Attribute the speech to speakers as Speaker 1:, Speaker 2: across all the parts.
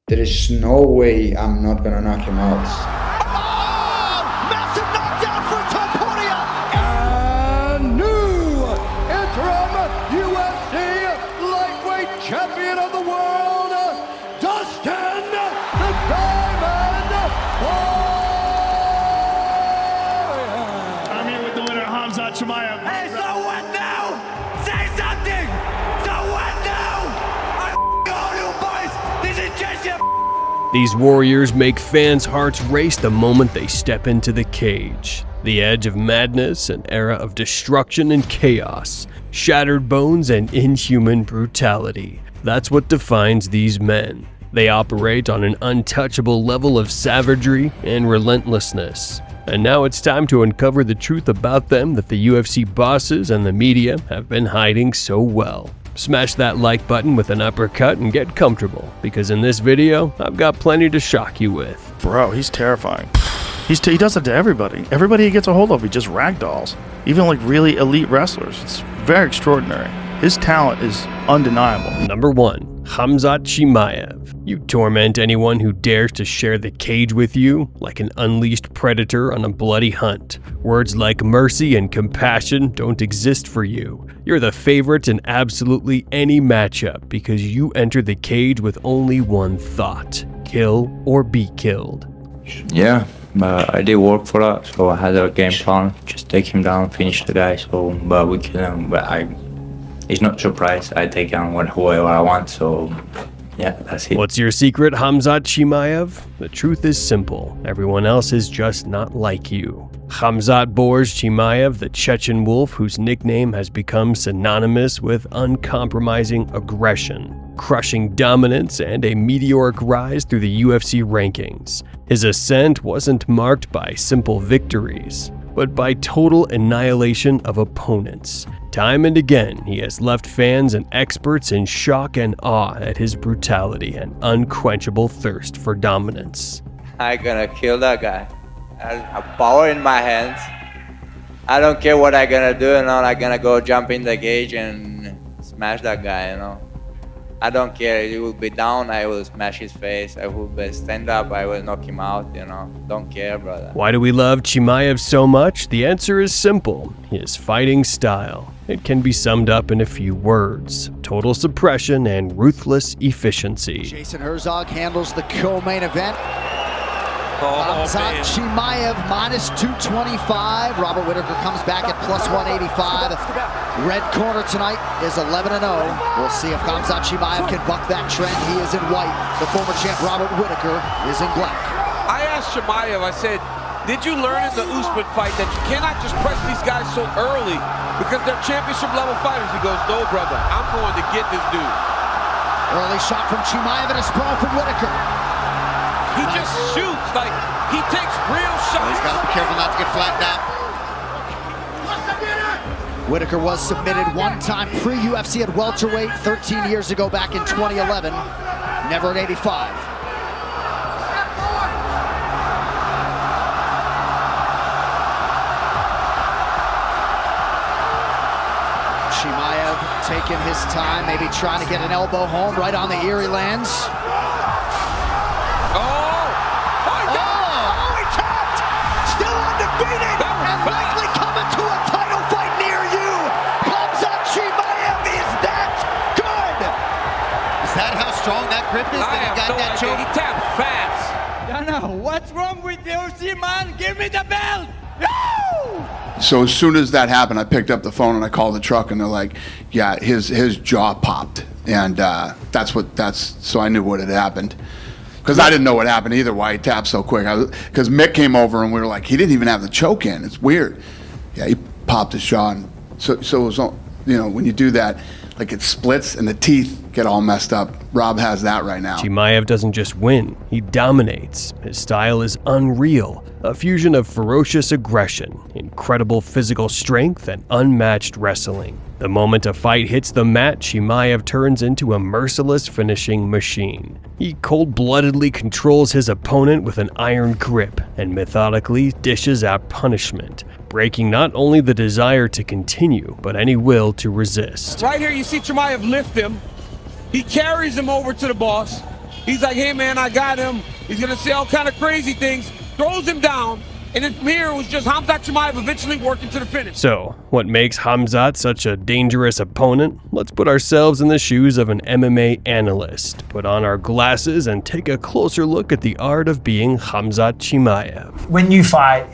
Speaker 1: There is no way I'm not gonna knock him out.
Speaker 2: Massive knockdown for Topuria!
Speaker 3: And new interim UFC lightweight champion of the world, Dustin the Diamond Poirier.
Speaker 4: I'm here with the winner, Khamzat Chimaev.
Speaker 2: Hey, so what now? Say something! So what now? I own you boys! This is just your
Speaker 5: These warriors make fans' hearts race the moment they step into the cage. The edge of madness, an era of destruction and chaos, shattered bones and inhuman brutality. That's what defines these men. They operate on an untouchable level of savagery and relentlessness. And now it's time to uncover the truth about them that the UFC bosses and the media have been hiding so well. Smash that like button with an uppercut and get comfortable, because in this video, I've got plenty to shock you with.
Speaker 4: Bro, he's terrifying. He does it to everybody. Everybody he gets a hold of, he just ragdolls. Even like really elite wrestlers. It's very extraordinary. His talent is undeniable.
Speaker 5: Number 1. Khamzat Chimaev. You torment anyone who dares to share the cage with you like an unleashed predator on a bloody hunt. Words like mercy and compassion don't exist for you. You're the favorite in absolutely any matchup because you enter the cage with only one thought: kill or be killed.
Speaker 6: Yeah, but I did work for that, so I had a game plan, just take him down, finish the guy, but we kill him, he's not surprised. I take down whoever I want, so yeah, that's it.
Speaker 5: What's your secret, Khamzat Chimaev? The truth is simple. Everyone else is just not like you. Khamzat bores Chimaev, the Chechen wolf whose nickname has become synonymous with uncompromising aggression, crushing dominance, and a meteoric rise through the UFC rankings. His ascent wasn't marked by simple victories, but by total annihilation of opponents. Time and again, he has left fans and experts in shock and awe at his brutality and unquenchable thirst for dominance.
Speaker 7: I'm gonna kill that guy. I have power in my hands. I don't care what I'm gonna do, I'm gonna go jump in the cage and smash that guy, I don't care. He will be down, I will smash his face. I will stand up, I will knock him out, Don't care, brother.
Speaker 5: Why do we love Chimaev so much? The answer is simple: his fighting style. It can be summed up in a few words: total suppression and ruthless efficiency.
Speaker 2: Jason Herzog handles the co-main event. Khamzat Chimaev minus 225. Robert Whittaker comes back at plus 185. Red corner tonight is 11-0. We'll see if Khamzat Chimaev can buck that trend. He is in white. The former champ Robert Whittaker is in black.
Speaker 8: I asked Chimaev, I said, did you learn in the Usman fight that you cannot just press these guys so early because they're championship level fighters? He goes, no, brother, I'm going to get this dude.
Speaker 2: Early shot from Chimaev and a sprawl from Whittaker.
Speaker 8: He just shoots, like, he takes real shots.
Speaker 2: He's got to be careful not to get flattened out. Whittaker was submitted one time pre-UFC at welterweight 13 years ago back in 2011. Never at 85. Chimaev taking his time, maybe trying to get an elbow home right on the Erie lands. Likely coming to a title fight near you. Khamzat Chimaev is that good. Is that how strong that grip is that he got that choke?
Speaker 8: He tapped fast.
Speaker 3: What's wrong with the UFC, man? Give me the belt!
Speaker 9: So as soon as that happened, I picked up the phone and I called the truck, and they're like, yeah, his jaw popped, and so I knew what had happened. Because I didn't know what happened either, why he tapped so quick. Because Mick came over and we were like, he didn't even have the choke in. It's weird. Yeah, he popped his jaw. And so it was, when you do that, like it splits and the teeth get all messed up. Rob has that right now.
Speaker 5: Chimaev doesn't just win, he dominates. His style is unreal, a fusion of ferocious aggression, incredible physical strength, and unmatched wrestling. The moment a fight hits the mat, Chimaev turns into a merciless finishing machine. He cold-bloodedly controls his opponent with an iron grip and methodically dishes out punishment, breaking not only the desire to continue, but any will to resist.
Speaker 8: Right here, you see Chimaev lift him. He carries him over to the boss. He's like, hey man, I got him. He's gonna say all kind of crazy things, throws him down, and then from here it was just Khamzat Chimaev eventually working to the finish.
Speaker 5: So, what makes Khamzat such a dangerous opponent? Let's put ourselves in the shoes of an MMA analyst, put on our glasses, and take a closer look at the art of being Khamzat Chimaev.
Speaker 10: When you fight,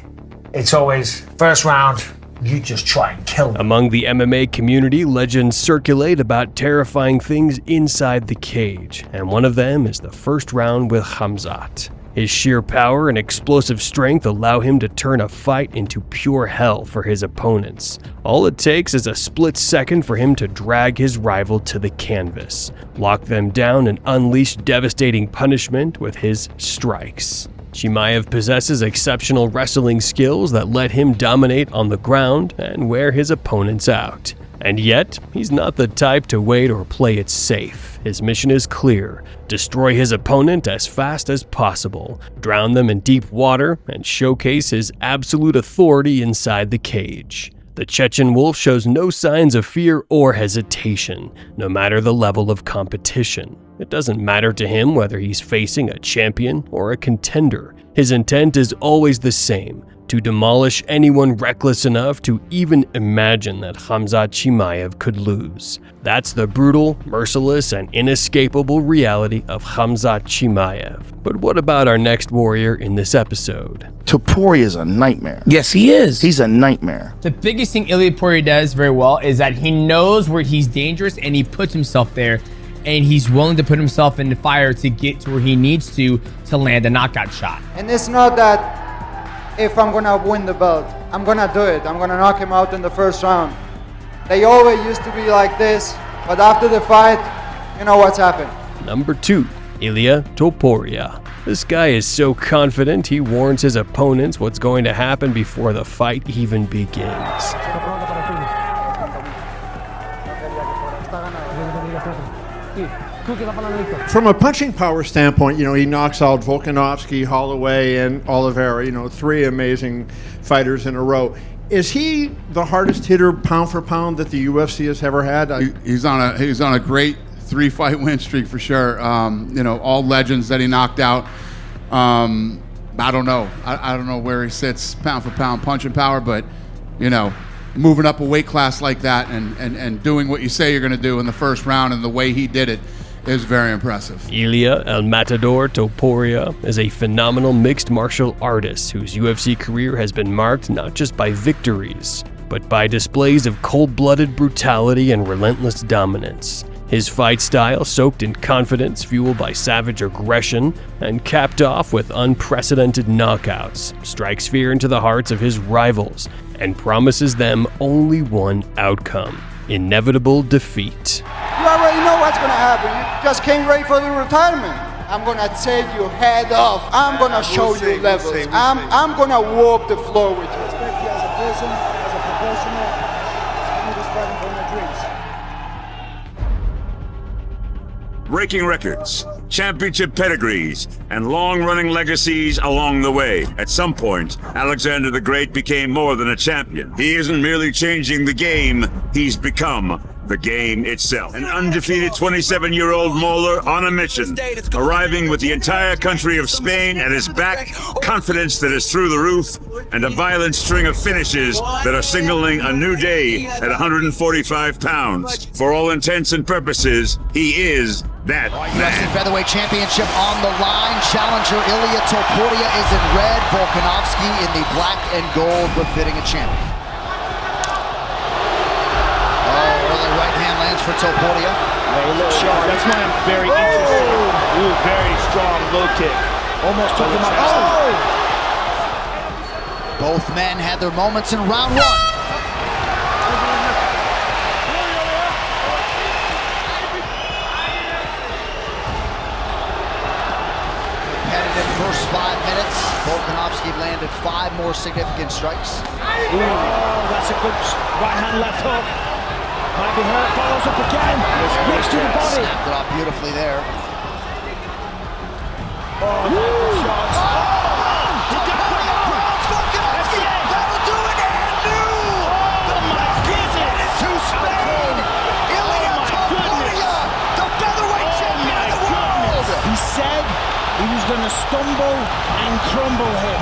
Speaker 10: it's always first round, you just try and kill them.
Speaker 5: Among the MMA community, legends circulate about terrifying things inside the cage, and one of them is the first round with Khamzat. His sheer power and explosive strength allow him to turn a fight into pure hell for his opponents. All it takes is a split second for him to drag his rival to the canvas, lock them down, and unleash devastating punishment with his strikes. Chimaev possesses exceptional wrestling skills that let him dominate on the ground and wear his opponents out. And yet, he's not the type to wait or play it safe. His mission is clear: destroy his opponent as fast as possible, drown them in deep water, and showcase his absolute authority inside the cage. The Chechen Wolf shows no signs of fear or hesitation, no matter the level of competition. It doesn't matter to him whether he's facing a champion or a contender. His intent is always the same: to demolish anyone reckless enough to even imagine that Khamzat Chimaev could lose. That's the brutal, merciless, and inescapable reality of Khamzat Chimaev. But what about our next warrior in this episode?
Speaker 4: Topuria is a nightmare.
Speaker 11: Yes, he is.
Speaker 4: He's a nightmare.
Speaker 12: The biggest thing Ilia Topuria does very well is that he knows where he's dangerous and he puts himself there, and he's willing to put himself in the fire to get to where he needs to land a knockout shot.
Speaker 13: And it's not that if I'm gonna win the belt, I'm gonna do it. I'm gonna knock him out in the first round. They always used to be like this, but after the fight, you know what's happened.
Speaker 5: Number 2, Ilia Topuria. This guy is so confident he warns his opponents what's going to happen before the fight even begins.
Speaker 14: From a punching power standpoint, he knocks out Volkanovski, Holloway, and Oliveira, 3 amazing fighters in a row. Is he the hardest hitter pound for pound that the UFC has ever had?
Speaker 9: He's on a great 3-fight win streak for sure. All legends that he knocked out. I don't know. I don't know where he sits pound for pound punching power, but moving up a weight class like that and doing what you say you're going to do in the first round and the way he did it is very impressive.
Speaker 5: Ilia El Matador Topuria is a phenomenal mixed martial artist whose UFC career has been marked not just by victories, but by displays of cold-blooded brutality and relentless dominance. His fight style, soaked in confidence, fueled by savage aggression, and capped off with unprecedented knockouts, strikes fear into the hearts of his rivals and promises them only one outcome: inevitable defeat.
Speaker 13: You already know what's gonna happen. You just came ready for the retirement. I'm gonna take your head off. I'm gonna show you levels. I'm gonna warp the floor with you. I respect you as a person, as a professional. I'm just fighting for my dreams.
Speaker 15: Breaking records, championship pedigrees, and long-running legacies along the way. At some point, Alexander the Great became more than a champion. He isn't merely changing the game, he's become the game itself. An undefeated 27-year-old Moeller on a mission, arriving with the entire country of Spain at his back, confidence that is through the roof, and a violent string of finishes that are signaling a new day at 145 pounds. For all intents and purposes, he is that
Speaker 2: UFC Featherweight Championship on the line. Challenger Ilia Topuria is in red, Volkanovski in the black and gold, befitting a champion. Early right hand lands for Topuria.
Speaker 4: That's why I'm very interested. Ooh, very strong low kick. Almost took him out.
Speaker 2: Both men had their moments in round 1. First 5 minutes, Volkanovski landed 5 more significant strikes.
Speaker 10: Ooh, that's a good right hand, left hook. Might be hurt, follows up again. Next to the body.
Speaker 2: Snapped it off beautifully there.
Speaker 10: Oh, good shots.
Speaker 2: Volkanovski, that'll do it, and new! The mic gives it to Spain. Ilia Topuria, the featherweight champion of the world.
Speaker 10: He said he was going to stumble and crumble him.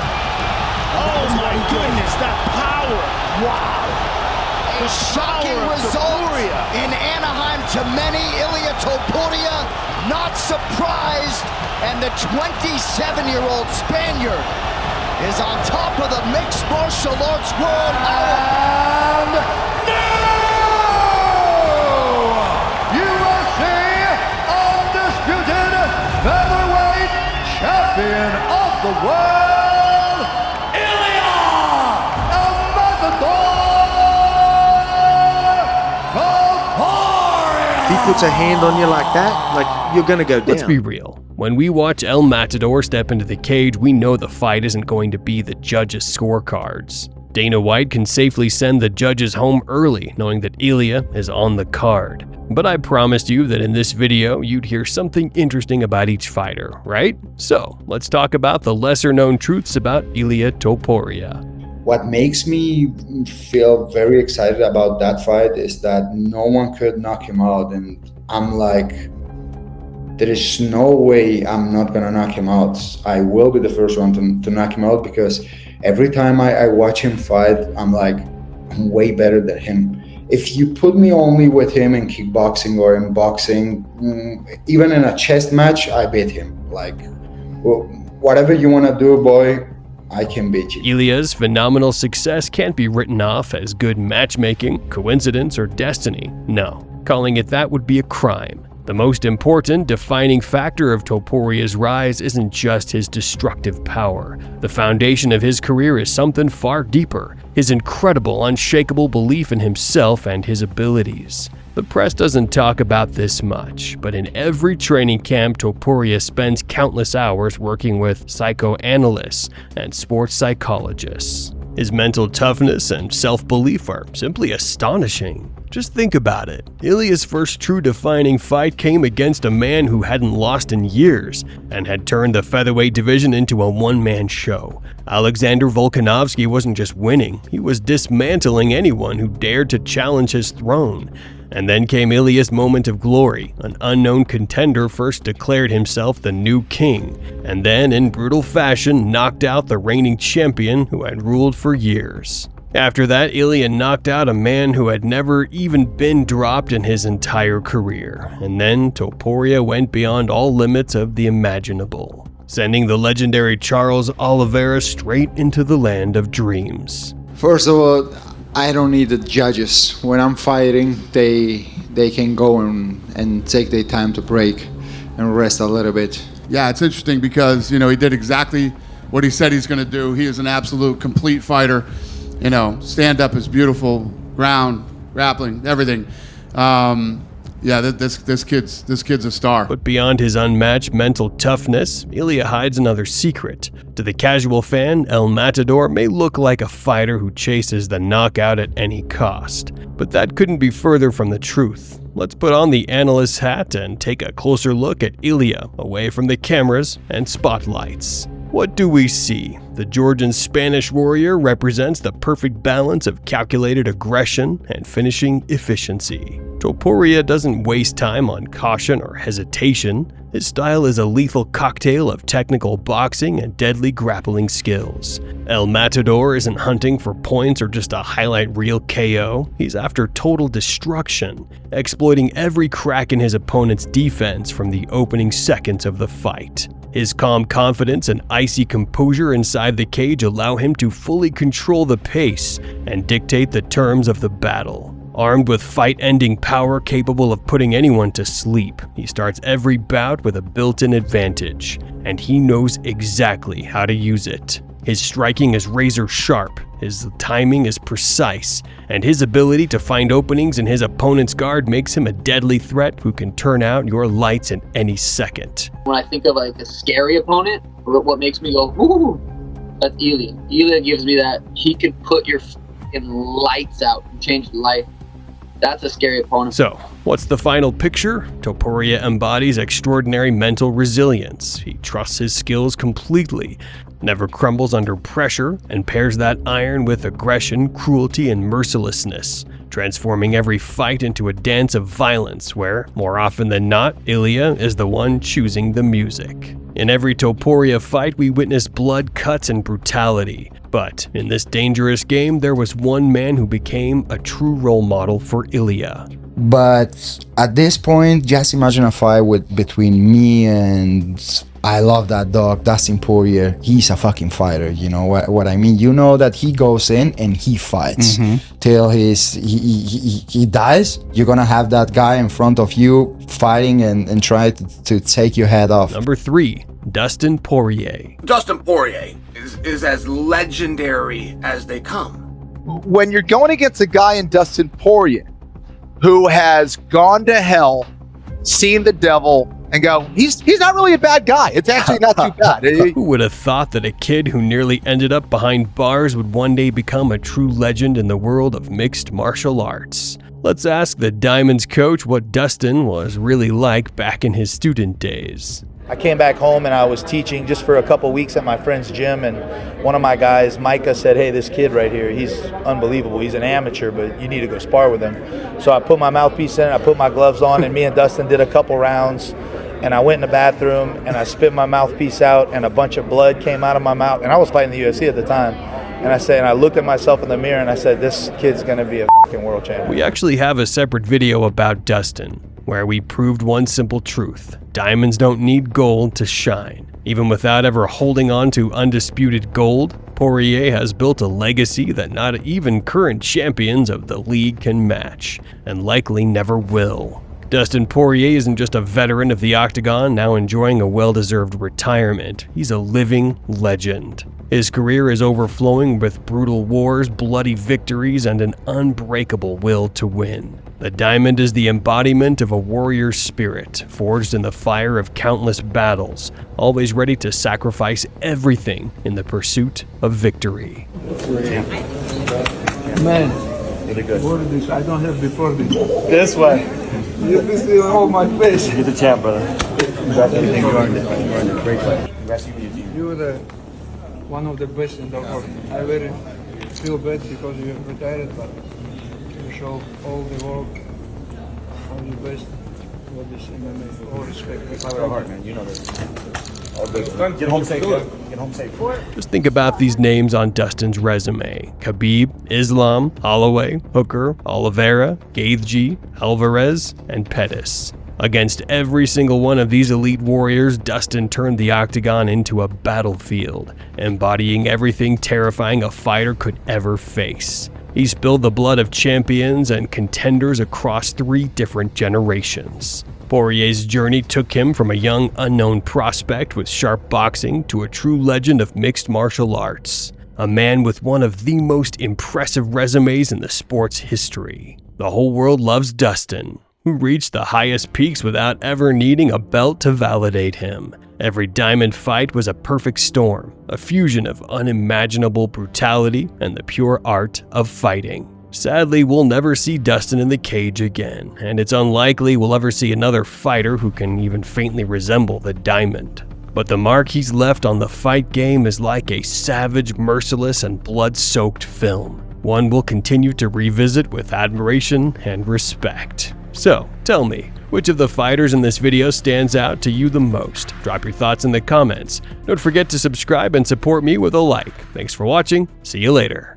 Speaker 10: Oh my goodness, that power. Wow.
Speaker 2: A shocking result in Anaheim to many. Ilia Topuria not surprised, and the 27-year-old Spaniard is on top of the mixed martial arts world.
Speaker 13: And UFC undisputed featherweight champion of the world, Ilia Topuria.
Speaker 11: He puts a hand on you like that, like you're gonna go down.
Speaker 5: Let's be real. When we watch El Matador step into the cage, we know the fight isn't going to be the judges' scorecards. Dana White can safely send the judges home early, knowing that Ilia is on the card. But I promised you that in this video, you'd hear something interesting about each fighter, right? So, let's talk about the lesser-known truths about Ilia Topuria.
Speaker 1: What makes me feel very excited about that fight is that no one could knock him out, and I'm like, there is no way I'm not gonna knock him out. I will be the first one to knock him out, because every time I watch him fight, I'm like, I'm way better than him. If you put me only with him in kickboxing or in boxing, even in a chess match, I beat him. Like, well, whatever you wanna do, boy, I can beat you.
Speaker 5: Ilia's phenomenal success can't be written off as good matchmaking, coincidence, or destiny. No, calling it that would be a crime. The most important defining factor of Topuria's rise isn't just his destructive power. The foundation of his career is something far deeper, his incredible, unshakable belief in himself and his abilities. The press doesn't talk about this much, but in every training camp, Topuria spends countless hours working with psychoanalysts and sports psychologists. His mental toughness and self-belief are simply astonishing. Just think about it. Ilia's first true defining fight came against a man who hadn't lost in years and had turned the featherweight division into a one-man show. Alexander Volkanovski wasn't just winning, he was dismantling anyone who dared to challenge his throne. And then came Ilia's moment of glory. An unknown contender first declared himself the new king, and then in brutal fashion knocked out the reigning champion who had ruled for years. After that, Ilia knocked out a man who had never even been dropped in his entire career. And then Topuria went beyond all limits of the imaginable, sending the legendary Charles Oliveira straight into the land of dreams.
Speaker 13: First of all, I don't need the judges. When I'm fighting, they can go and take their time to break and rest a little bit.
Speaker 9: Yeah, it's interesting because, he did exactly what he said he's going to do. He is an absolute complete fighter. Stand up is beautiful, ground, grappling, everything. This kid's a star.
Speaker 5: But beyond his unmatched mental toughness, Ilia hides another secret. To the casual fan, El Matador may look like a fighter who chases the knockout at any cost. But that couldn't be further from the truth. Let's put on the analyst's hat and take a closer look at Ilia away from the cameras and spotlights. What do we see? The Georgian Spanish warrior represents the perfect balance of calculated aggression and finishing efficiency. Topuria doesn't waste time on caution or hesitation. His style is a lethal cocktail of technical boxing and deadly grappling skills. El Matador isn't hunting for points or just a highlight reel KO. He's after total destruction, exploiting every crack in his opponent's defense from the opening seconds of the fight. His calm confidence and icy composure inside the cage allow him to fully control the pace and dictate the terms of the battle. Armed with fight-ending power capable of putting anyone to sleep, he starts every bout with a built-in advantage, and he knows exactly how to use it. His striking is razor-sharp, his timing is precise, and his ability to find openings in his opponent's guard makes him a deadly threat who can turn out your lights in any second.
Speaker 16: When I think of like a scary opponent, what makes me go, ooh, that's Ilia. Ilia gives me that, he could put your lights out and change your life. That's a scary opponent.
Speaker 5: So, what's the final picture? Topuria embodies extraordinary mental resilience. He trusts his skills completely, never crumbles under pressure, and pairs that iron with aggression, cruelty, and mercilessness, transforming every fight into a dance of violence where, more often than not, Ilia is the one choosing the music. In every Topuria fight, we witness blood, cuts, and brutality. But in this dangerous game, there was one man who became a true role model for Ilia.
Speaker 1: But at this point, just imagine a fight between me and, I love that dog, Dustin Poirier. He's a fucking fighter, you know what I mean? You know that he goes in and he fights till he dies. You're gonna have that guy in front of you fighting and try to take your head off.
Speaker 5: Number 3, Dustin Poirier.
Speaker 17: Dustin Poirier is as legendary as they come.
Speaker 18: When you're going against a guy in Dustin Poirier who has gone to hell, seen the devil, and go, he's not really a bad guy. It's actually not too bad.
Speaker 5: Who would have thought that a kid who nearly ended up behind bars would one day become a true legend in the world of mixed martial arts? Let's ask the Diamond's coach what Dustin was really like back in his student days.
Speaker 19: I came back home and I was teaching just for a couple weeks at my friend's gym, and one of my guys, Micah, said, hey, this kid right here, he's unbelievable. He's an amateur, but you need to go spar with him. So I put my mouthpiece in, I put my gloves on, and me and Dustin did a couple rounds, and I went in the bathroom and I spit my mouthpiece out and a bunch of blood came out of my mouth, and I was fighting the UFC at the time. And I looked at myself in the mirror and I said, this kid's gonna be a fucking world champion.
Speaker 5: We actually have a separate video about Dustin, where we proved one simple truth. Diamonds don't need gold to shine. Even without ever holding on to undisputed gold, Poirier has built a legacy that not even current champions of the league can match, and likely never will. Dustin Poirier isn't just a veteran of the octagon now enjoying a well-deserved retirement. He's a living legend. His career is overflowing with brutal wars, bloody victories, and an unbreakable will to win. The Diamond is the embodiment of a warrior's spirit, forged in the fire of countless battles, always ready to sacrifice everything in the pursuit of victory.
Speaker 20: Man,
Speaker 17: really good.
Speaker 20: What is this? I don't have before this.
Speaker 17: This way.
Speaker 20: You can see all my face.
Speaker 17: You're the champ, brother.
Speaker 20: Congratulations.
Speaker 17: You earned it. You earned it. Great fight. Congrats to you and your team.
Speaker 20: You're the one of the best in the world. I very feel bad because you have retired, but you show all the world all the best. What is MMA? All respect.
Speaker 17: It's not real hard, man. You know this. All good. Get home safe. Get home safe.
Speaker 5: Just think about these names on Dustin's resume: Khabib, Islam, Holloway, Hooker, Oliveira, Gaethje, Alvarez, and Pettis. Against every single one of these elite warriors, Dustin turned the octagon into a battlefield, embodying everything terrifying a fighter could ever face. He spilled the blood of champions and contenders across 3 different generations. Poirier's journey took him from a young, unknown prospect with sharp boxing to a true legend of mixed martial arts. A man with one of the most impressive resumes in the sport's history. The whole world loves Dustin, who reached the highest peaks without ever needing a belt to validate him. Every Diamond fight was a perfect storm, a fusion of unimaginable brutality and the pure art of fighting. Sadly, we'll never see Dustin in the cage again, and it's unlikely we'll ever see another fighter who can even faintly resemble the Diamond. But the mark he's left on the fight game is like a savage, merciless, and blood-soaked film. One we'll continue to revisit with admiration and respect. So, tell me, which of the fighters in this video stands out to you the most? Drop your thoughts in the comments. Don't forget to subscribe and support me with a like. Thanks for watching. See you later.